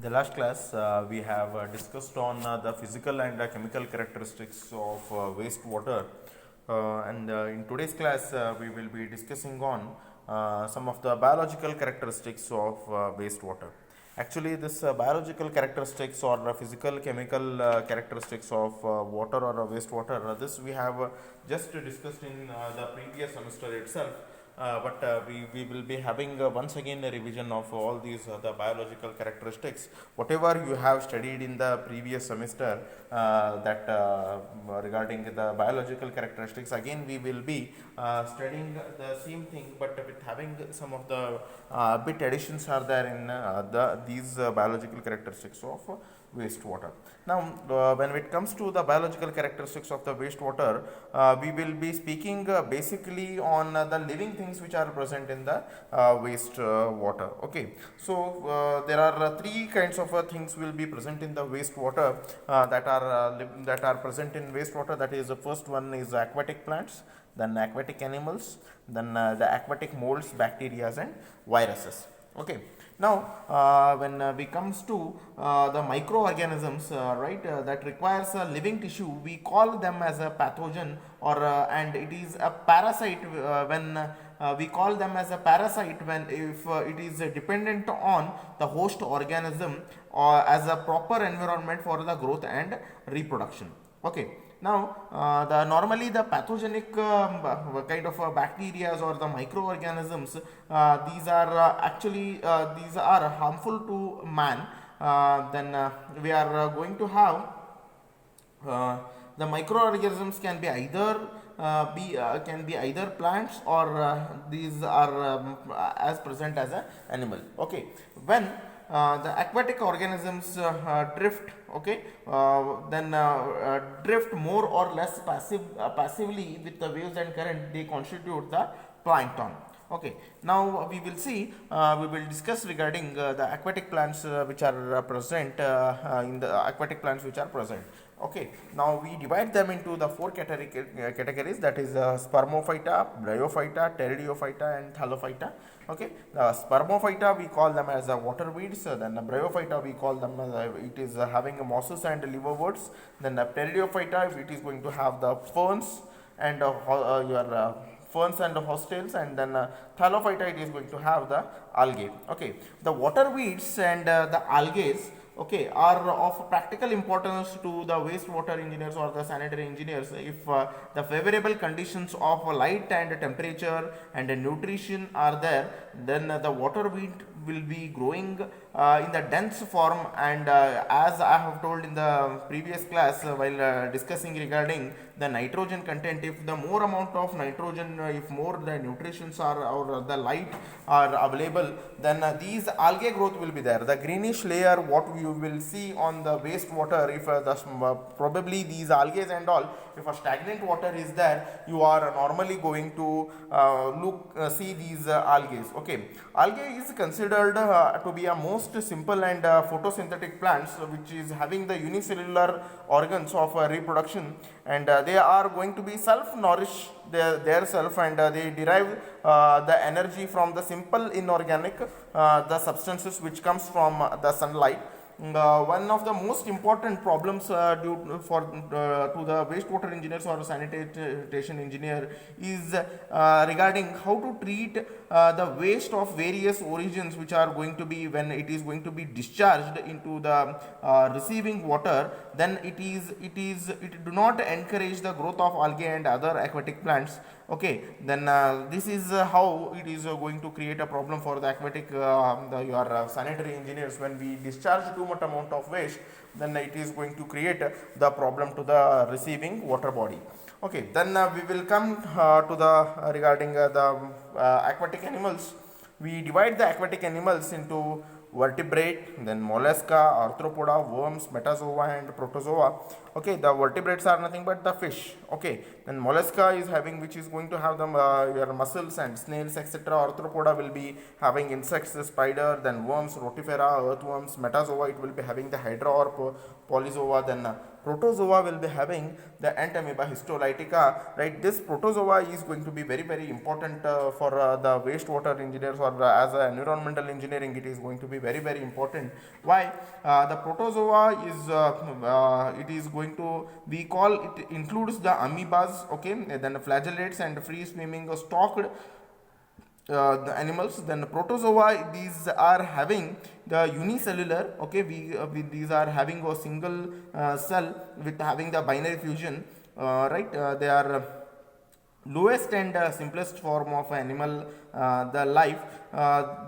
The last class we have discussed on the physical and chemical characteristics of wastewater, and in today's class we will be discussing on some of the biological characteristics of wastewater. Actually, this biological characteristics or physical chemical characteristics of water or wastewater, this we have just discussed in the previous semester itself. We will be having once again a revision of all these the biological characteristics. Whatever you have studied in the previous semester that regarding the biological characteristics, again we will be studying the same thing, but with having some of the bit additions are there in these biological characteristics of wastewater. Now, when it comes to the biological characteristics of the wastewater, we will be speaking basically on the living things which are present in the waste water. Okay, so there are three kinds of things will be present in the wastewater that are present in wastewater. That is, the first one is aquatic plants, then aquatic animals, then the aquatic molds, bacteria, and viruses. Okay. Now, when we comes to the microorganisms, that requires a living tissue, we call them as a pathogen, or and it is a parasite when we call them as a parasite when if it is dependent on the host organism or as a proper environment for the growth and reproduction. Okay. Now, the normally the pathogenic kind of bacteria or the microorganisms, these are actually these are harmful to man. Then we are going to have the microorganisms can be either can be either plants or these are as present as an animal. Okay, when the aquatic organisms drift, okay, drift more or less passively with the waves and current, they constitute the plankton. Okay, now we will see, we will discuss regarding the aquatic plants which are present in the aquatic plants which are present. Okay, now we divide them into the four categories, that is spermophyta, bryophyta, pteridophyta, and thallophyta. Okay, the spermophyta we call them as water weeds, then the bryophyta we call them as it is having mosses and liverworts, then the pteridophyta it is going to have the ferns and your ferns and hostels, and then thallophyta it is going to have the algae. Okay, the water weeds and the algae, okay, are of practical importance to the wastewater engineers or the sanitary engineers if the favorable conditions of light and temperature and nutrition are there, then the water weed will be growing in the dense form, and as I have told in the previous class while discussing regarding the nitrogen content, if the more amount of nitrogen, if more the nutritions are or the light are available, then these algae growth will be there. The greenish layer what you will see on the wastewater, if probably these algae and all, if a stagnant water is there, you are normally going to see these algae. Okay, algae is considered to be a most simple and photosynthetic plants which is having the unicellular organs of reproduction, and they are going to be self nourish their self, and they derive the energy from the simple inorganic the substances which comes from the sunlight. One of the most important problems to the wastewater engineers or sanitation engineer is regarding how to treat the waste of various origins which are going to be when it is going to be discharged into the receiving water. Then it do not encourage the growth of algae and other aquatic plants. Okay, then this is how it is going to create a problem for the aquatic your sanitary engineers. When we discharge too much amount of waste, then it is going to create the problem to the receiving water body. Okay, then we will come to the regarding the aquatic animals. We divide the aquatic animals into vertebrate, then mollusca, arthropoda, worms, metazoa, and protozoa. Okay, the vertebrates are nothing but the fish. Okay, then mollusca is having, which is going to have the your mussels and snails, etc. Arthropoda will be having insects, spider, then worms, rotifera, earthworms. Metazoa, it will be having the hydra or polyzoa. Then protozoa will be having the entamoeba, histolytica, right? This protozoa is going to be very, very important for the wastewater engineers, or as a environmental engineering, it is going to be very, very important. Why? The protozoa is it is going to, we call it, includes the amoebas, okay, then flagellates and free swimming stalked the animals. Then protozoa, these are having the unicellular, okay, these are having a single cell with having the binary fusion, right? They are lowest and simplest form of animal the life.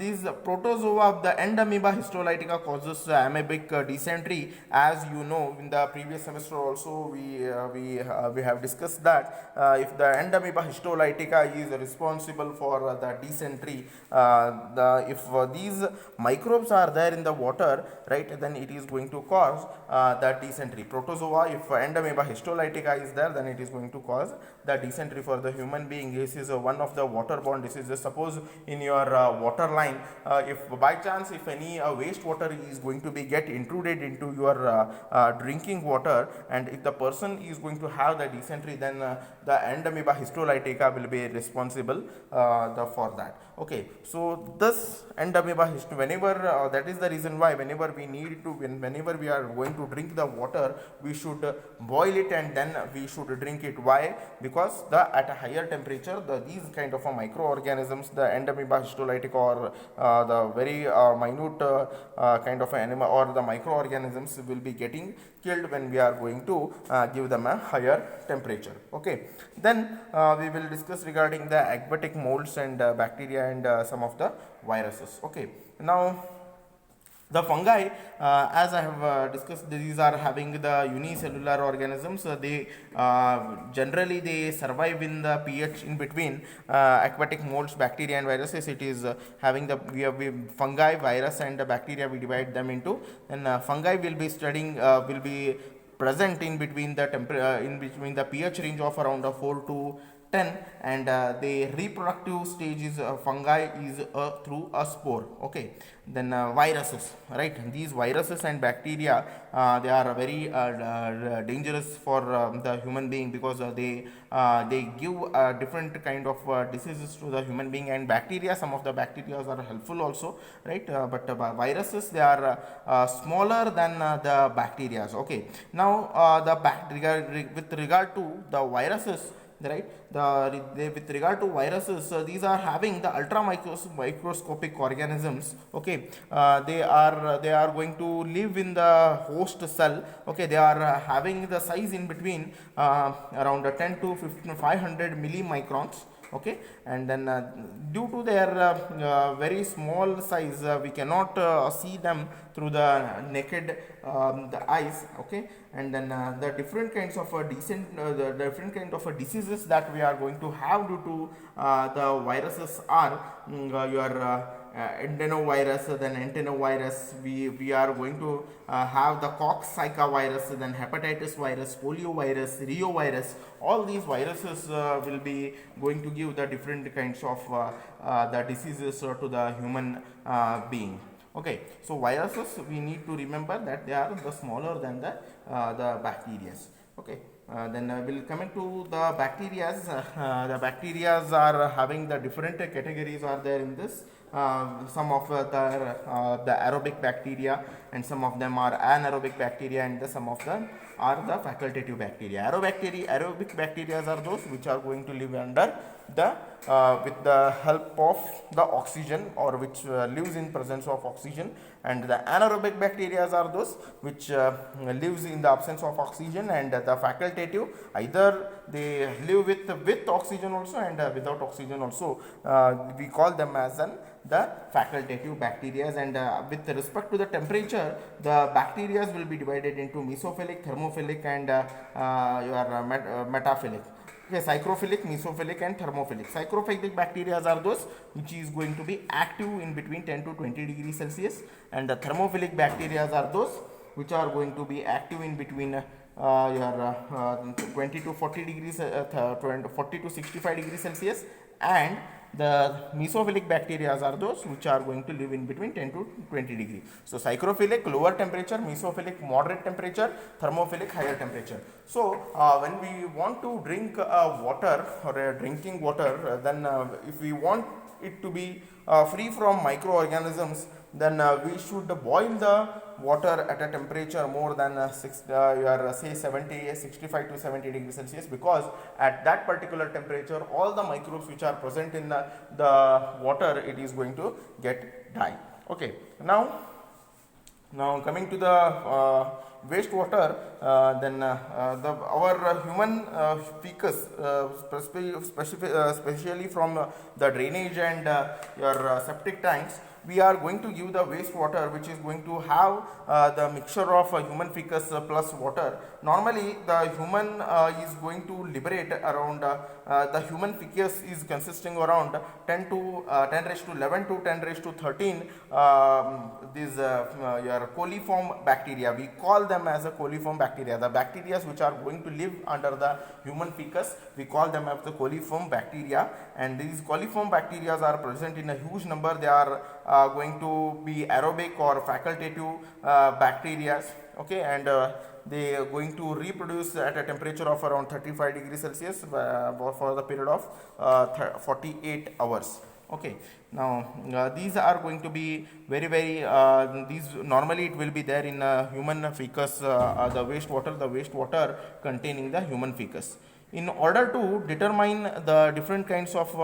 These protozoa of the end amoeba histolytica causes amoebic dysentery. As you know, in the previous semester also we have discussed that if the end amoeba histolytica is responsible for the dysentery, if these microbes are there in the water, right, then it is going to cause the dysentery. Protozoa, if end amoeba histolytica is there, then it is going to cause the dysentery for the human being. This is one of the waterborne diseases. Suppose in your water line, if by chance if any wastewater is going to be get intruded into your drinking water, and if the person is going to have the dysentery, then the end amoeba histolytica will be responsible for that. Okay, so this end amoeba whenever that is the reason why whenever we need to, whenever we are going to drink the water, we should boil it and then we should drink it. Why? Because at a higher temperature, these kind of microorganisms, the end amoeba histolytica, or the very minute kind of animal, or the microorganisms will be getting killed when we are going to give them a higher temperature. Okay, then we will discuss regarding the aquatic molds and bacteria and some of the viruses. Okay, now the fungi, as I have discussed, these are having the unicellular organisms. They generally they survive in the pH in between aquatic molds, bacteria and viruses. It is having the we have fungi, virus and bacteria. We divide them into, and fungi will be studying will be present in between the in between the pH range of around 4 to 10, and the reproductive stage is fungi is through a spore. Okay, then viruses, right? These viruses and bacteria, they are very dangerous for the human being, because they give different kind of diseases to the human being. And bacteria, some of the bacteria are helpful also, right? But viruses, they are smaller than the bacteria. Okay, now with regard to the viruses, right, with regard to viruses, these are having the ultra microscopic organisms. Okay, they are going to live in the host cell. Okay, they are having the size in between around 10 to 500 millimicrons. Okay, and then due to their very small size, we cannot see them through the naked the eyes. Okay, and then the different kinds of the different kind of diseases that we are going to have due to the viruses are your adenovirus, then enterovirus. We are going to have the Coxsackie virus, then hepatitis virus, polio virus, Rio virus. All these viruses will be going to give the different kinds of the diseases to the human being. Okay, so viruses, we need to remember that they are the smaller than the bacteria. Okay, then we'll come into the bacteria. The bacteria are having the different categories are there in this. Some of the aerobic bacteria, and some of them are anaerobic bacteria, and some of them are the facultative bacteria. Aerobic bacteria are those which are going to live under the with the help of the oxygen, or which lives in presence of oxygen, and the anaerobic bacteria are those which lives in the absence of oxygen, and the facultative, either they live with oxygen also and without oxygen also. We call them as the facultative bacteria. And with respect to the temperature, the bacteria will be divided into mesophilic, thermophilic, and your metaphilic. Okay, psychrophilic, mesophilic, and thermophilic. Psychrophilic bacteria are those which is going to be active in between 10 to 20 degrees Celsius, and the thermophilic bacteria are those which are going to be active in between your 20 to 40 degrees, 40 to 65 degrees Celsius, and the mesophilic bacteria are those which are going to live in between 10 to 20 degrees. So psychrophilic lower temperature, mesophilic moderate temperature, thermophilic higher temperature. So when we want to drink water or drinking water, then if we want it to be free from microorganisms, then we should boil the water at a temperature more than say 65 to 70 degrees Celsius, because at that particular temperature all the microbes which are present in the water, it is going to get die. Okay, now coming to the wastewater, then our human fecus, especially from the drainage and your septic tanks, we are going to give the wastewater which is going to have the mixture of human fecus plus water. Normally the human is going to liberate around the human fecus is consisting around 10 raised to 11 to 10 raised to 13 these your coliform bacteria. We call them as a coliform bacteria. The bacteria which are going to live under the human fecus, we call them as the coliform bacteria, and these coliform bacteria are present in a huge number. They are going to be aerobic or facultative bacteria, okay, and they are going to reproduce at a temperature of around 35 degrees Celsius for the period of 48 hours. Okay, now these are going to be very these normally it will be there in human fecus, the wastewater containing the human fecus. In order to determine the different kinds of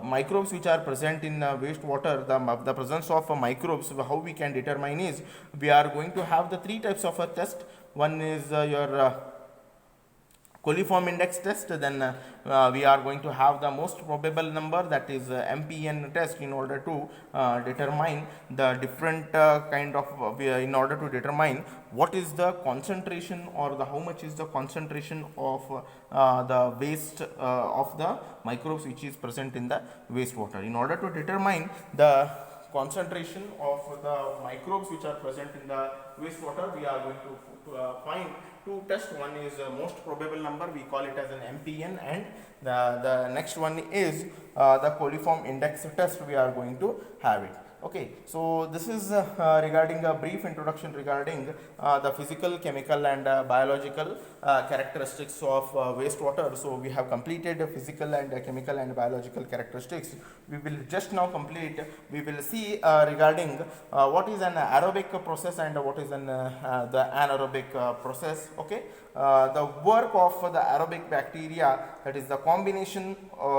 microbes which are present in wastewater, the presence of microbes, how we can determine is, we are going to have the three types of a test. One is your coliform index test, then we are going to have the most probable number, that is MPN test, in order to determine the different kind of in order to determine what is the concentration or the how much is the concentration of the waste of the microbes which is present in the wastewater. In order to determine the concentration of the microbes which are present in the wastewater, we are going to find two tests. One is most probable number, we call it as an MPN, and the next one is the coliform index test, we are going to have it. Okay, so this is regarding a brief introduction regarding the physical, chemical and biological characteristics of wastewater. So we have completed physical and chemical and biological characteristics. We will just now complete, we will see regarding what is an aerobic process and what is an the anaerobic process. Okay, the work of the aerobic bacteria, that is the combination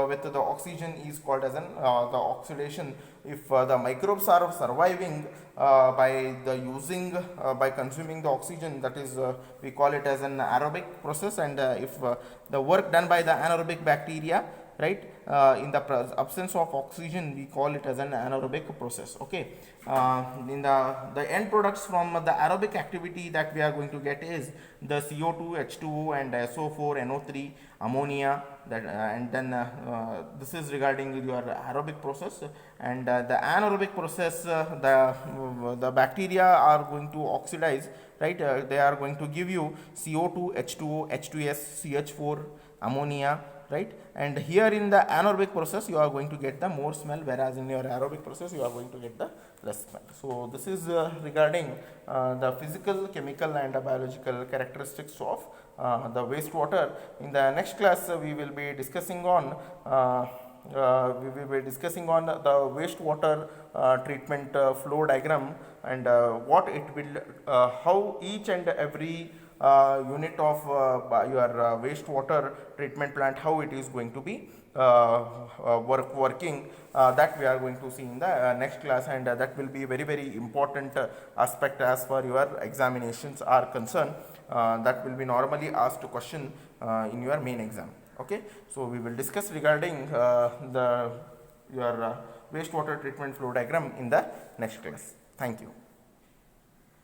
with the oxygen, is called as an the oxidation. If the microbes are surviving by consuming the oxygen, that is we call it as an aerobic process, and if the work done by the anaerobic bacteria, right, in the absence of oxygen, we call it as an anaerobic process. Okay, in the end products from the aerobic activity that we are going to get is the CO2, H2O and SO4, NO3, ammonia, that and then this is regarding your aerobic process. And the anaerobic process, the bacteria are going to oxidize, right, they are going to give you CO2, H2O, H2S, CH4, ammonia, right, and here in the anaerobic process you are going to get the more smell, whereas in your aerobic process you are going to get the less smell. So this is regarding the physical, chemical and biological characteristics of the wastewater. In the next class we will be discussing on the wastewater treatment flow diagram, and what it will how each and every unit of your wastewater treatment plant, how it is going to be working, that we are going to see in the next class, and that will be very important aspect as far your examinations are concerned. That will be normally asked question in your main exam. Okay, so we will discuss regarding your wastewater treatment flow diagram in the next class. Thank you.